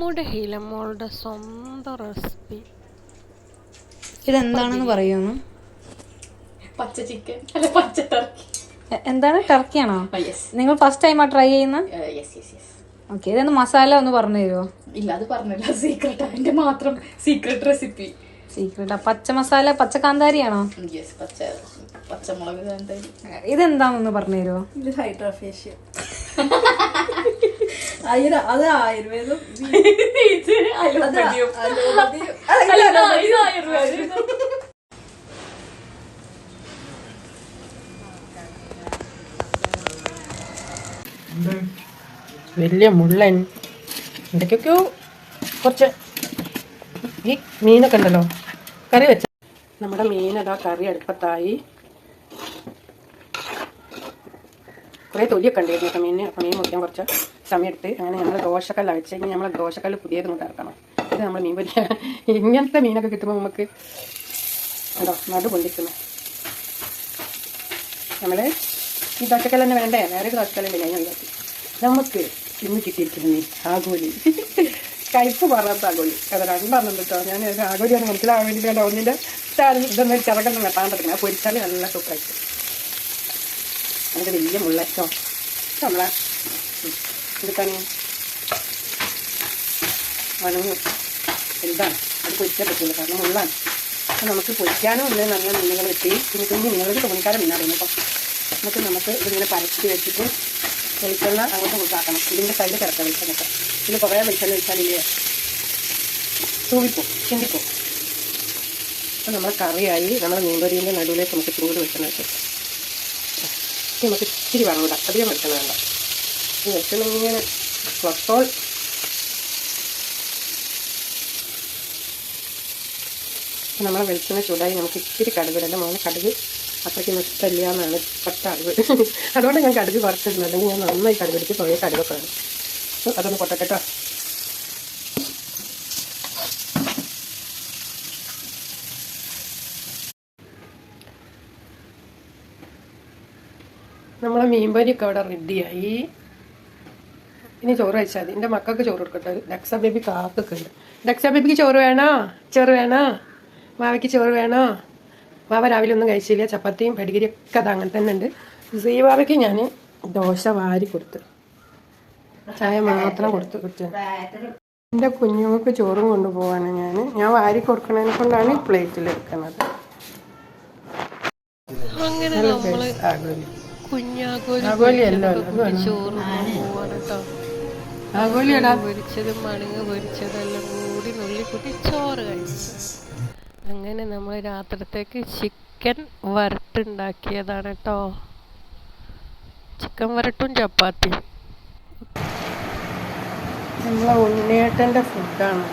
നമ്മുടെ ഹീലമ്മോളുടെ സ്വന്തം റെസിപ്പി. ഇതെന്താണെന്ന് പറയുന്നു. പച്ച ചിക്കൻ അല്ല പച്ച ടർക്കി. എന്താണ്, ടർക്കിയാണോ? നിങ്ങൾ ഫസ്റ്റ് ടൈമാ ട്രൈ ചെയ്യുന്ന? ഓക്കെ, ഇതൊന്ന് മസാല ഒന്ന് പറഞ്ഞു തരുമോ? ഇല്ല, അത് പറഞ്ഞില്ല, സീക്രട്ട്. അതിന്റെ മാത്രം സീക്രട്ട് റെസിപ്പി. സീക്രട്ടാ? പച്ച മസാല, പച്ച കാന്താരിയാണോ? പച്ചമുളക് കാന്താരി. ഇതെന്താണെന്ന് പറഞ്ഞു തരുമോ? ഇത് ഹൈഡ്രോഫേഷ്യൽ. അത് ആയുർവേദം. വലിയ മുള്ളൻ എന്തൊക്കെയൊക്കെയോ കുറച്ച് ഈ മീനൊക്കെ ഉണ്ടല്ലോ കറി വെച്ച. നമ്മുടെ മീനതാ കറി അടുപ്പത്തായി. കുറേ തൊലിയൊക്കെ ഉണ്ടായിരുന്നു കേട്ടോ മീനിന്. അപ്പം മീൻ മുറിക്കാൻ കുറച്ച് സമയം എടുത്ത് അങ്ങനെ നമ്മൾ ദോശക്കല്ലാണ് വെച്ച് കഴിഞ്ഞാൽ നമ്മൾ ദോശക്കല്ല് പുതിയത് കൊണ്ട് ഇറക്കണം. ഇത് നമ്മൾ മീൻ പൊരിക്കുക. ഇങ്ങനത്തെ മീനൊക്കെ കിട്ടുമ്പോൾ നമുക്ക് കേട്ടോ നടു പൊന്തിക്കുന്നത്. നമ്മൾ ഈ ദോശക്കല്ല് തന്നെ വേണ്ടേ, വേറെ ദോശക്കല്ലുണ്ട് ഞാൻ ഒഴിവാക്കി. നമുക്ക് ഇന്ന് കിട്ടിയിരിക്കുന്നു മീൻ ആഗോലി. കയ്പ്പ് പറയാത്ത ആഗോലി. അത് രണ്ടെണ്ണം കേട്ടോ. ഞാൻ ആഗോലിയാണ് മനസ്സിലാവാൻ വേണ്ടി വേണ്ട ഒന്നിൻ്റെ ഇതൊന്നും ചിറകൊന്നും വെട്ടാണ്ടിരിക്കുന്നത്. അത് പൊരിച്ചാൽ നല്ല സൂപ്പറായിട്ട്. അതിൻ്റെ വലിയ മുള്ള കേട്ടോ നമ്മളെ എടുക്കാണ് വണങ്ങും എന്താണ് അത് പൊരിക്കാൻ പറ്റില്ല, കാരണം മുള്ളാണ്. അപ്പം നമുക്ക് പൊരിക്കാനും ഉണ്ട് നല്ല മീനുകൾ വെട്ടി. പിന്നെ കുഞ്ഞു മീനുകൾക്ക് തോന്നിക്കാരം മീനായിരുന്നു. അപ്പം നമുക്ക് ഇതിങ്ങനെ പരത്തി വെച്ചിട്ട് വെളിച്ചെണ്ണ അങ്ങോട്ട് കൊടുത്താക്കണം. ഇതിൻ്റെ സൈഡ് കിടക്കാം വെളിച്ചെണ്ണൊക്കെ. ഇതിൽ കുറേ വെളിച്ചെണ്ണ വെച്ചാലില്ലേ തൂവിപ്പോ ചിന്തിപ്പോ. അപ്പം നമ്മളെ കറിയായി. നമ്മളെ മീൻപൊരീൻ്റെ നടുവിലേക്ക് നമുക്ക് ചൂട് വെളിച്ചെണ്ണ വെച്ചു. നമുക്ക് ഇച്ചിരി വെള്ളം ഇടാം, അധികം വെളിച്ചെണ്ണ വേണ്ട. ഈ വെളിച്ചെണ്ണ ഇങ്ങനെ കൊളസ്ട്രോൾ നമ്മളെ വെളിച്ചെണ്ണ ചൂടായി. നമുക്ക് ഇച്ചിരി കടുക് ഇടേണ്ട. മോനെ കടുക് അത്രയ്ക്ക് ഇഷ്ടമില്ല എന്നാണ് പട്ട അറിവ്. അതുകൊണ്ട് ഞാൻ കടുക് കുറച്ചിരുന്നു. അല്ലെങ്കിൽ ഞാൻ നന്നായി കടുക് പിടിച്ച് കുറേ കടുകൊക്കെ വേണം. അതൊന്ന് പൊട്ടട്ടോ. നമ്മളെ മീൻപൊരിയൊക്കെ അവിടെ റെഡിയായി. ഇനി ചോറ് കഴിച്ചാൽ മതി. എൻ്റെ മക്കൾക്ക് ചോറ് കൊടുക്കട്ടെ. ഡക്സ ബേബി കാക്കൊക്കെ ഉണ്ട്. ഡക്സ ബേബിക്ക് ചോറ് വേണോ? ചോറ് വേണോ? വാവയ്ക്ക് ചോറ് വേണോ? വാവ രാവിലെ ഒന്നും കഴിച്ചില്ല. ചപ്പാത്തിയും പടികരിയൊക്കെ അത് അങ്ങനെ തന്നെ ഉണ്ട്. സീവാവയ്ക്ക് ഞാൻ ദോശ വാരി കൊടുത്ത്, ചായ മാത്രം കൊടുത്ത് കുറ്റ. എൻ്റെ കുഞ്ഞുങ്ങൾക്ക് ചോറും കൊണ്ടുപോവാണ് ഞാൻ വാരി കൊടുക്കണതിനെ കൊണ്ടാണ് പ്ലേറ്റിൽ എടുക്കുന്നത്. അങ്ങനെ നമ്മൾ പൊരിച്ചതും മണങ്ങ് പൊരിച്ചതെല്ലാം കൂടി നുള്ളിക്കുട്ടി ചോറ് കഴിച്ചു. അങ്ങനെ നമ്മൾ രാത്രിത്തേക്ക് ചിക്കൻ വരട്ടുണ്ടാക്കിയതാണ് കേട്ടോ. ചിക്കൻ വരട്ടും ചപ്പാത്തിയും. നമ്മളെ ഉണ്ണിയേട്ടൻ്റെ ഫുഡാണ്.